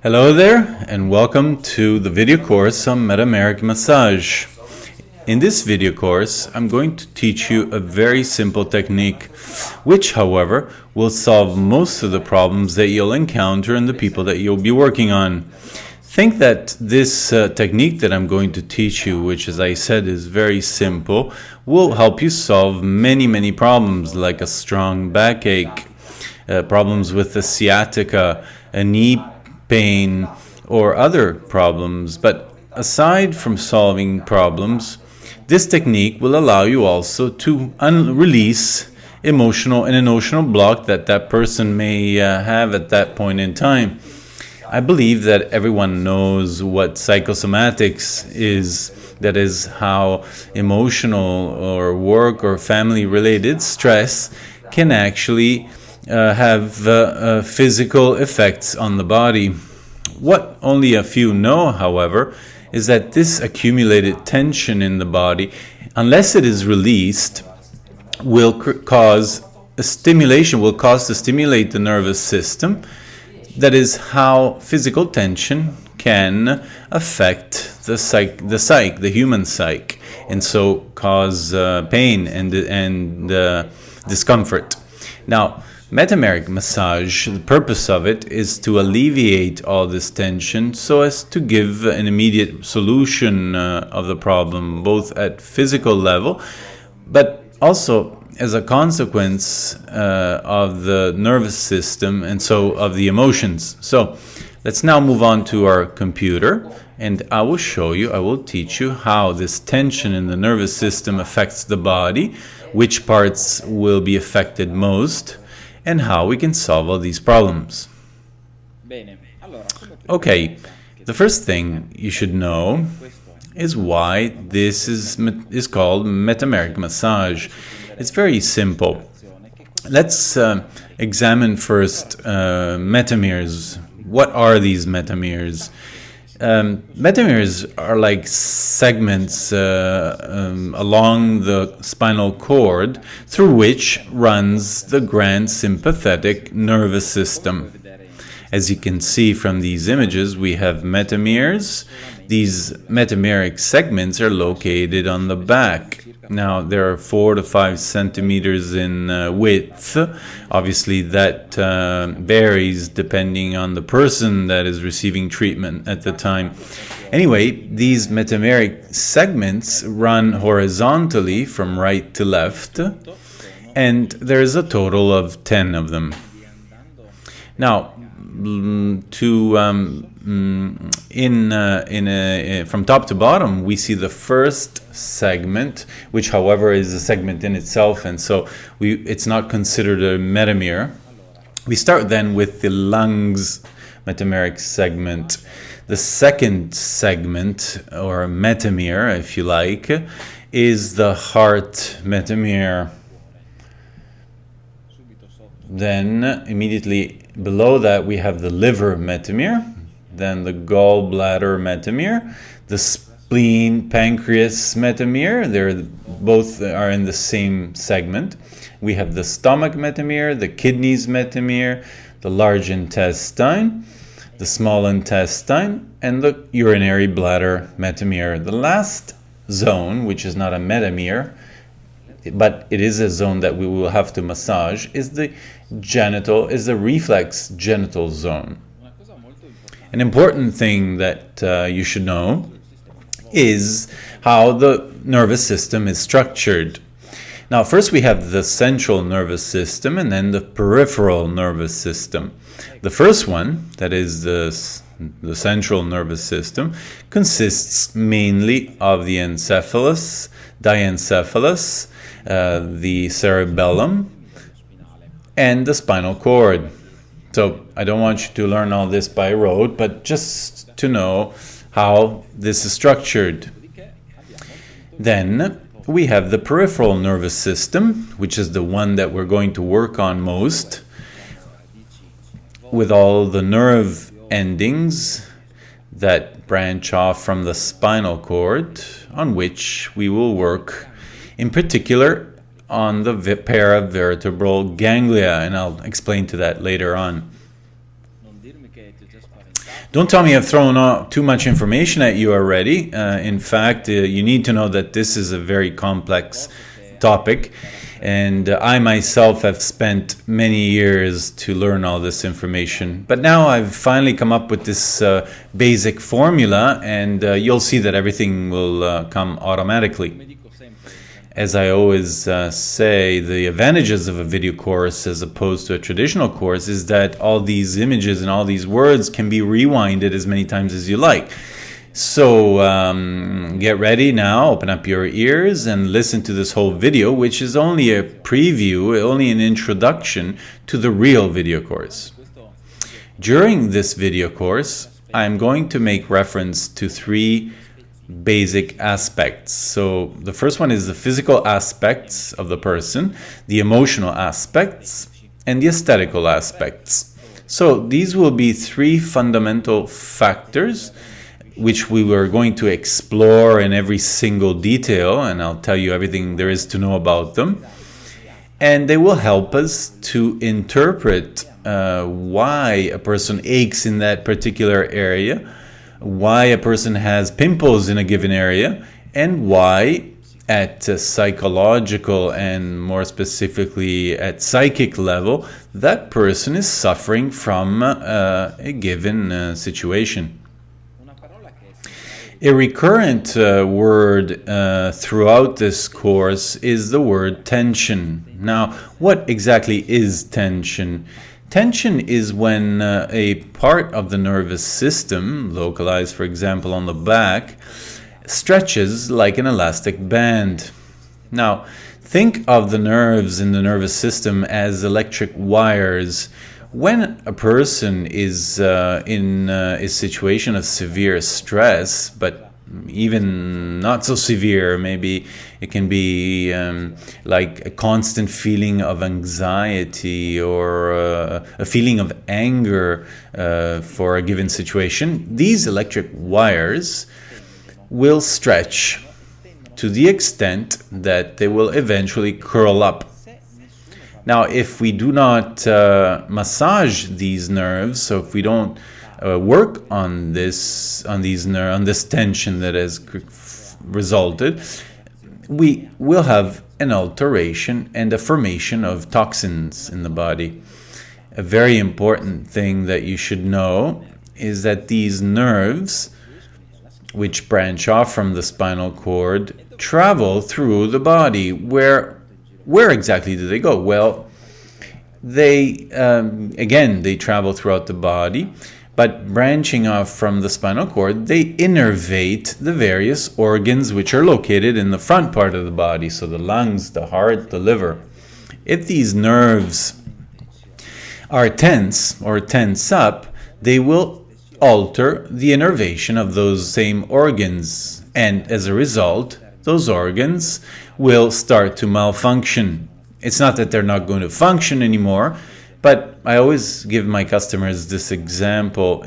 Hello there, and welcome to the video course on Metameric Massage. In this video course, I'm going to teach you a very simple technique, which, however, will solve most of the problems that you'll encounter and the people that you'll be working on. Think that this technique that I'm going to teach you, which, as I said, is very simple, will help you solve many problems, like a strong backache, problems with the sciatica, a knee pain, or other problems. But aside from solving problems, this technique will allow you also to release an emotional block that person may have at that point in time. I believe that everyone knows what psychosomatics is. That is how emotional or work or family related stress can actually have physical effects on the body. What only a few know, however, is that this accumulated tension in the body, unless it is released, will cause to stimulate the nervous system. That is how physical tension can affect the human psyche, and so cause pain and discomfort. Now, Metameric Massage, the purpose of it is to alleviate all this tension so as to give an immediate solution of the problem, both at physical level, but also as a consequence of the nervous system and so of the emotions. So let's now move on to our computer, and I will teach you how this tension in the nervous system affects the body, which parts will be affected most, and how we can solve all these problems. Okay, the first thing you should know is why this is called Metameric Massage. It's very simple. Let's examine first metamers. What are these metamers? Metamers are like segments along the spinal cord through which runs the grand sympathetic nervous system. As you can see from these images, we have metamers. These metameric segments are located on the back. Now, there are 4 to 5 centimeters in width. Obviously, that varies depending on the person that is receiving treatment at the time. Anyway, these metameric segments run horizontally from right to left, and there's a total of 10 of them. Now, from top to bottom, we see the first segment, which, however, is a segment in itself, and so it's not considered a metamer. We start then with the lungs metameric segment. The second segment, or metamer, if you like, is the heart metamer. Then, immediately below that, we have the liver metamer, then the gallbladder metamer, the spleen, pancreas metamer. Both are in the same segment. We have the stomach metamer, the kidneys metamer, the large intestine, the small intestine, and the urinary bladder metamer. The last zone, which is not a metamer, but it is a zone that we will have to massage, is the reflex genital zone. An important thing that you should know is how the nervous system is structured. Now, first we have the central nervous system and then the peripheral nervous system. The first one, that is the central nervous system, consists mainly of the encephalus, diencephalus, the cerebellum, and the spinal cord. So I don't want you to learn all this by rote, but just to know how this is structured. Then we have the peripheral nervous system, which is the one that we're going to work on most, with all the nerve endings that branch off from the spinal cord, on which we will work in particular on the paravertebral ganglia, and I'll explain to that later on. Don't tell me I've thrown too much information at you already. In fact, you need to know that this is a very complex topic, and I myself have spent many years to learn all this information. But now I've finally come up with this basic formula, and you'll see that everything will come automatically. As I always say, the advantages of a video course as opposed to a traditional course is that all these images and all these words can be rewinded as many times as you like. So get ready now, open up your ears and listen to this whole video, which is only a preview, only an introduction to the real video course. During this video course, I'm going to make reference to three basic aspects. So the first one is the physical aspects of the person, the emotional aspects, and the aesthetical aspects. So these will be three fundamental factors which we were going to explore in every single detail, and I'll tell you everything there is to know about them. And they will help us to interpret why a person aches in that particular area, why a person has pimples in a given area, and why at a psychological and more specifically at psychic level that person is suffering from a given situation. A recurrent word throughout this course is the word tension. Now, what exactly is tension? Tension is when a part of the nervous system, localized for example on the back, stretches like an elastic band. Now, think of the nerves in the nervous system as electric wires. When a person is in a situation of severe stress, but even not so severe, maybe it can be like a constant feeling of anxiety or a feeling of anger for a given situation, these electric wires will stretch to the extent that they will eventually curl up. Now, if we do not massage these nerves, so if we don't work on this tension that has resulted, we will have an alteration and a formation of toxins in the body. A very important thing that you should know is that these nerves, which branch off from the spinal cord, travel through the body. Where exactly do they go? Well, they travel throughout the body, but branching off from the spinal cord, they innervate the various organs which are located in the front part of the body, so the lungs, the heart, the liver. If these nerves are tense or tense up, they will alter the innervation of those same organs, and as a result, those organs will start to malfunction. It's not that they're not going to function anymore, but I always give my customers this example.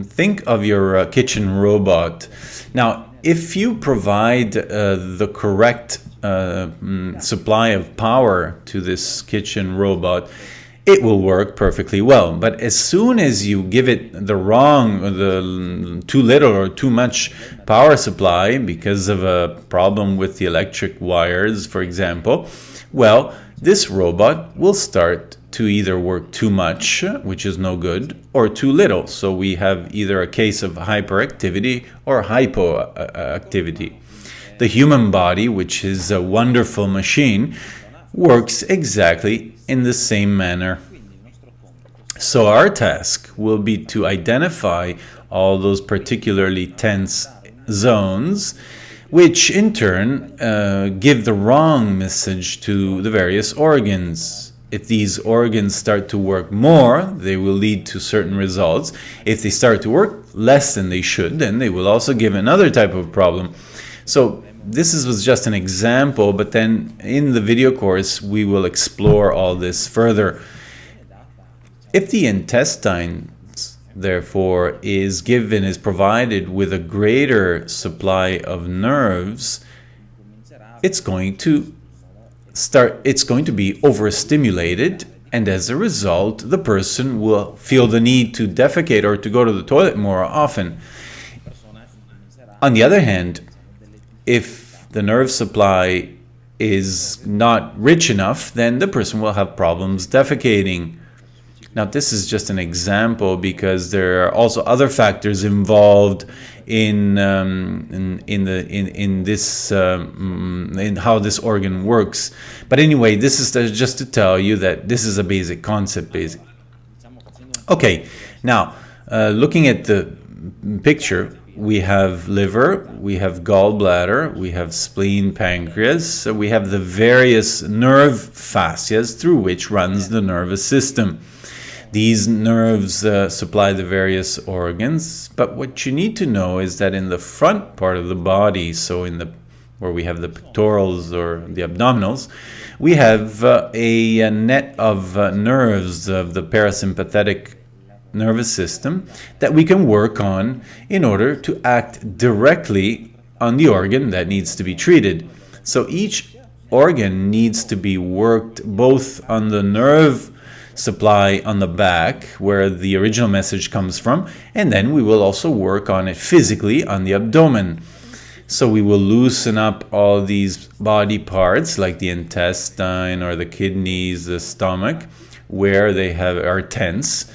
Think of your kitchen robot. Now, if you provide the correct supply of power to this kitchen robot, it will work perfectly well. But as soon as you give it the too little or too much power supply because of a problem with the electric wires, for example, well, this robot will start to either work too much, which is no good, or too little. So we have either a case of hyperactivity or hypoactivity. The human body, which is a wonderful machine, works exactly in the same manner. So our task will be to identify all those particularly tense zones, which in turn give the wrong message to the various organs. If these organs start to work more, they will lead to certain results. If they start to work less than they should, then they will also give another type of problem. So this was just an example, but then in the video course, we will explore all this further. If the intestine, therefore, is provided with a greater supply of nerves, it's going to be overstimulated, and as a result, the person will feel the need to defecate or to go to the toilet more often. On the other hand, if the nerve supply is not rich enough, then the person will have problems defecating. Now, this is just an example because there are also other factors involved in how this organ works. But anyway, this is just to tell you that this is a basic concept. Okay, now looking at the picture, we have liver, we have gallbladder, we have spleen, pancreas. So we have the various nerve fascias through which runs the nervous system. These nerves supply the various organs, but what you need to know is that in the front part of the body, so where we have the pectorals or the abdominals, we have a net of nerves of the parasympathetic nervous system that we can work on in order to act directly on the organ that needs to be treated. So each organ needs to be worked both on the nerve supply on the back, where the original message comes from, and then we will also work on it physically on the abdomen. So we will loosen up all these body parts like the intestine or the kidneys, the stomach, where are tense.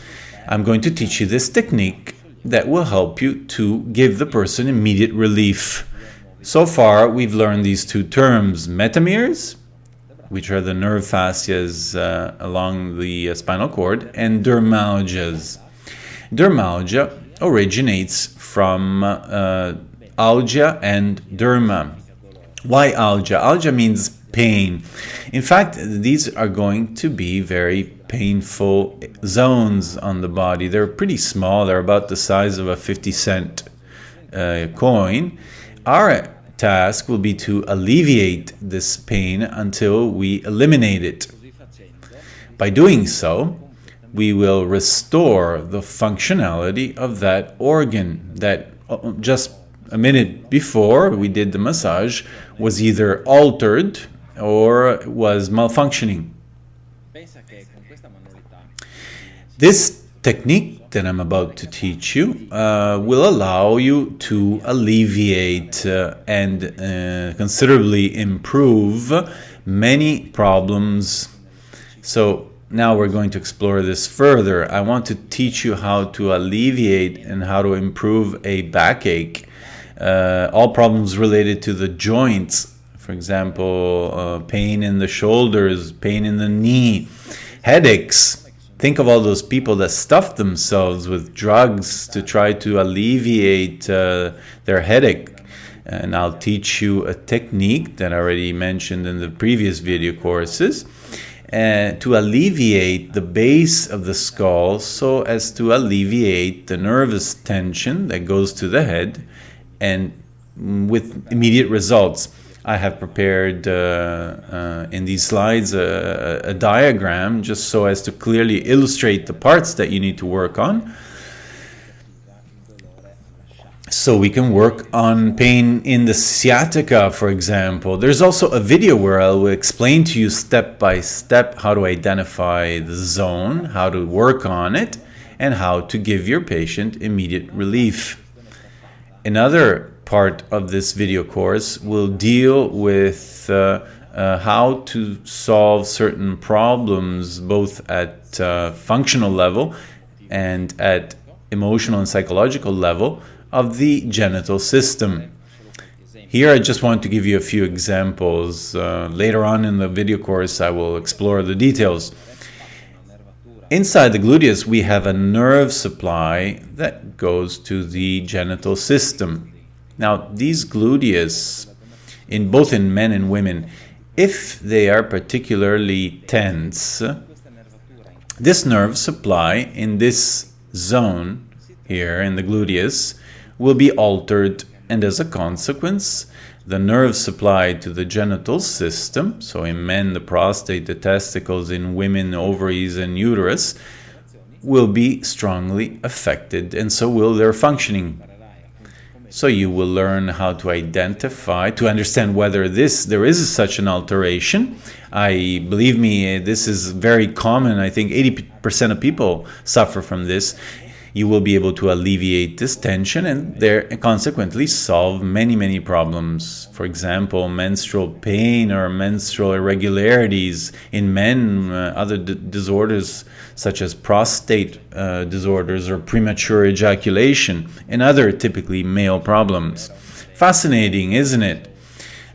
I'm going to teach you this technique that will help you to give the person immediate relief. So far, we've learned these two terms, metamers, which are the nerve fascias along the spinal cord, and dermalgias. Dermalgia originates from algia and derma. Why algia? Algia means pain. In fact, these are going to be very painful zones on the body. They're pretty small. They're about the size of a 50-cent coin. Our task will be to alleviate this pain until we eliminate it. By doing so, we will restore the functionality of that organ that just a minute before we did the massage was either altered or was malfunctioning. This technique that I'm about to teach you will allow you to alleviate and considerably improve many problems. So now we're going to explore this further. I want to teach you how to alleviate and how to improve a backache, all problems related to the joints. For example, pain in the shoulders, pain in the knee, headaches. Think of all those people that stuff themselves with drugs to try to alleviate their headache. And I'll teach you a technique that I already mentioned in the previous video courses to alleviate the base of the skull so as to alleviate the nervous tension that goes to the head, and with immediate results. I have prepared in these slides a diagram just so as to clearly illustrate the parts that you need to work on, so we can work on pain in the sciatica, for example. There's also a video where I will explain to you step by step how to identify the zone, how to work on it, and how to give your patient immediate relief. Another part of this video course will deal with how to solve certain problems both at functional level and at emotional and psychological level of the genital system. Here I just want to give you a few examples. Later on in the video course I will explore the details. Inside the gluteus we have a nerve supply that goes to the genital system. Now, these gluteus, both in men and women, if they are particularly tense, This nerve supply in this zone here in the gluteus will be altered, and as a consequence, the nerve supply to the genital system, so in men the prostate, the testicles, in women ovaries and uterus, will be strongly affected, and so will their functioning. So you will learn how to identify, to understand whether there is such an alteration. Believe me, this is very common. I think 80% of people suffer from this. You will be able to alleviate this tension and consequently solve many, many problems. For example, menstrual pain or menstrual irregularities in men, other disorders such as prostate disorders or premature ejaculation, and other typically male problems. Fascinating, isn't it?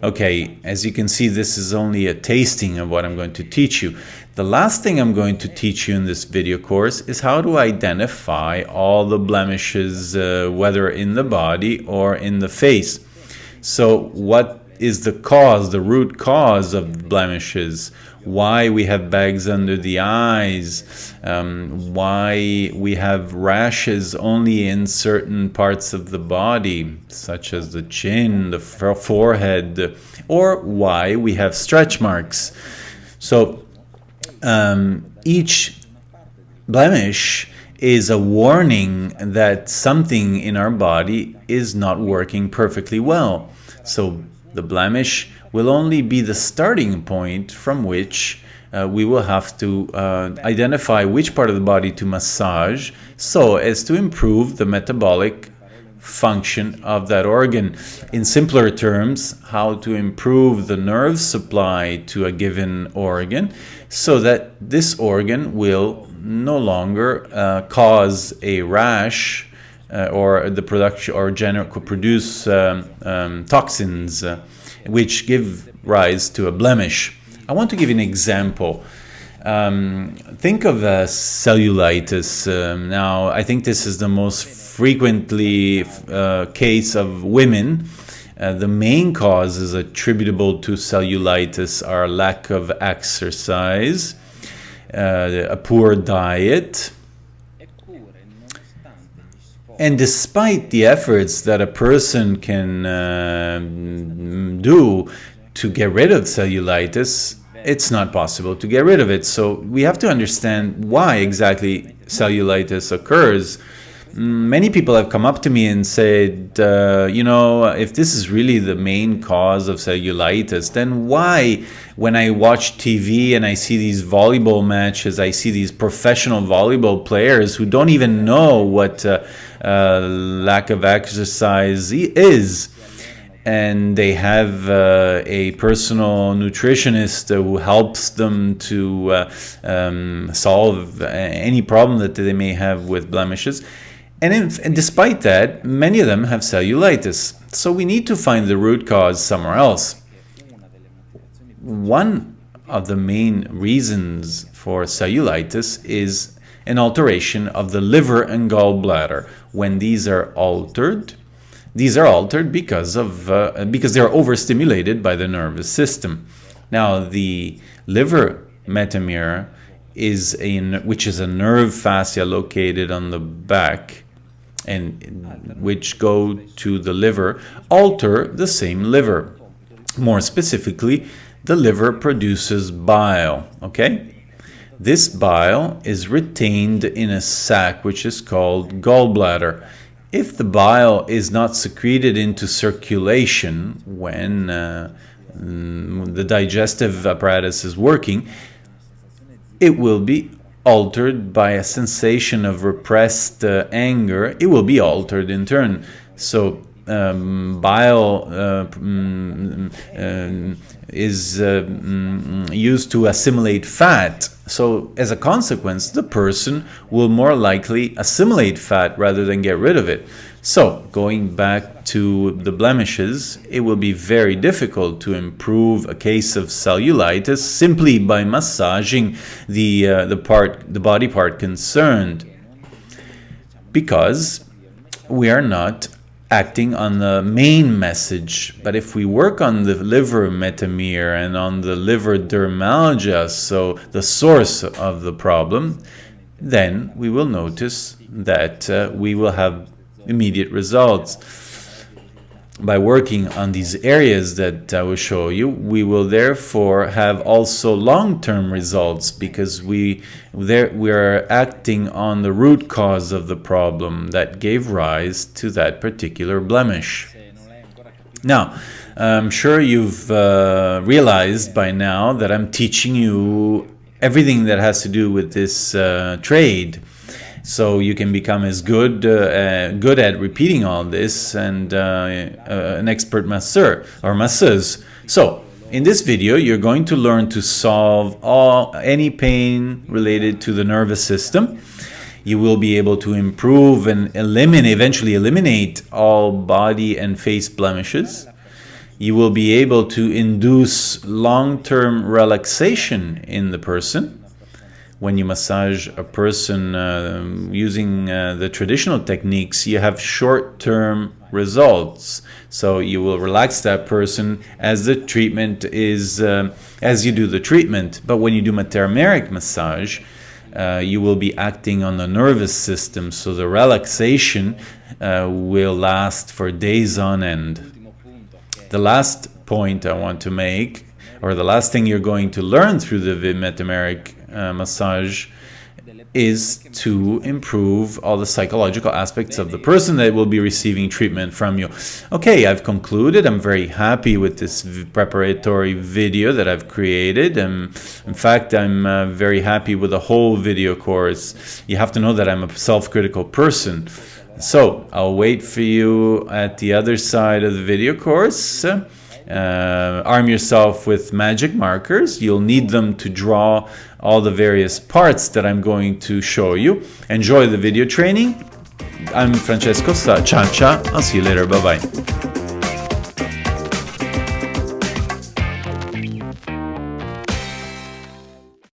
Okay, as you can see, this is only a tasting of what I'm going to teach you. The last thing I'm going to teach you in this video course is how to identify all the blemishes, whether in the body or in the face. So what is the cause, the root cause of blemishes? Why we have bags under the eyes, why we have rashes only in certain parts of the body, such as the chin, the forehead, or why we have stretch marks. So each blemish is a warning that something in our body is not working perfectly well. So the blemish will only be the starting point from which we will have to identify which part of the body to massage so as to improve the metabolic function of that organ. In simpler terms, how to improve the nerve supply to a given organ so that this organ will no longer cause a rash or the production or produce toxins which give rise to a blemish. I want to give you an example. Think of cellulitis. Now, I think this is the most frequently case of women. The main causes attributable to cellulitis are lack of exercise, a poor diet, and despite the efforts that a person can do to get rid of cellulitis, it's not possible to get rid of it. So we have to understand why exactly cellulitis occurs. Many people have come up to me and said, if this is really the main cause of cellulitis, then why, when I watch TV and I see these volleyball matches, I see these professional volleyball players who don't even know what lack of exercise is, and they have a personal nutritionist who helps them to solve any problem that they may have with blemishes. And despite that, many of them have cellulitis. So we need to find the root cause somewhere else. One of the main reasons for cellulitis is an alteration of the liver and gallbladder. When these are altered because they are overstimulated by the nervous system. Now, the liver metamer which is a nerve fascia located on the back, and which go to the liver, alter the same liver. More specifically, the liver produces bile, okay? This bile is retained in a sac which is called gallbladder. If the bile is not secreted into circulation when the digestive apparatus is working, it will be altered by a sensation of repressed anger. It will be altered in turn. So bile is used to assimilate fat. So as a consequence, the person will more likely assimilate fat rather than get rid of it. So going back to the blemishes, it will be very difficult to improve a case of cellulitis simply by massaging the body part concerned, because we are not acting on the main message. But if we work on the liver metamer and on the liver dermalgias, so the source of the problem, then we will notice that we will have immediate results. By working on these areas that I will show you, we will therefore have also long-term results, because we are acting on the root cause of the problem that gave rise to that particular blemish. Now, I'm sure you've realized by now that I'm teaching you everything that has to do with this trade. So you can become as good at repeating all this and an expert masseur or masseuse. So in this video, you're going to learn to solve any pain related to the nervous system. You will be able to improve and eventually eliminate all body and face blemishes. You will be able to induce long-term relaxation in the person. When you massage a person using the traditional techniques, you have short-term results. So you will relax that person as the treatment is, as you do the treatment. But when you do metameric massage, you will be acting on the nervous system, so the relaxation will last for days on end. The last point I want to make, or the last thing you're going to learn through the metameric massage, is to improve all the psychological aspects of the person that will be receiving treatment from you. Okay, I've concluded. I'm very happy with this preparatory video that I've created. In fact, I'm very happy with the whole video course. You have to know that I'm a self-critical person. So I'll wait for you at the other side of the video course. Arm yourself with magic markers. You'll need them to draw all the various parts that I'm going to show you. Enjoy the video training. I'm Francesco Ciaccia. I'll see you later. Bye-bye.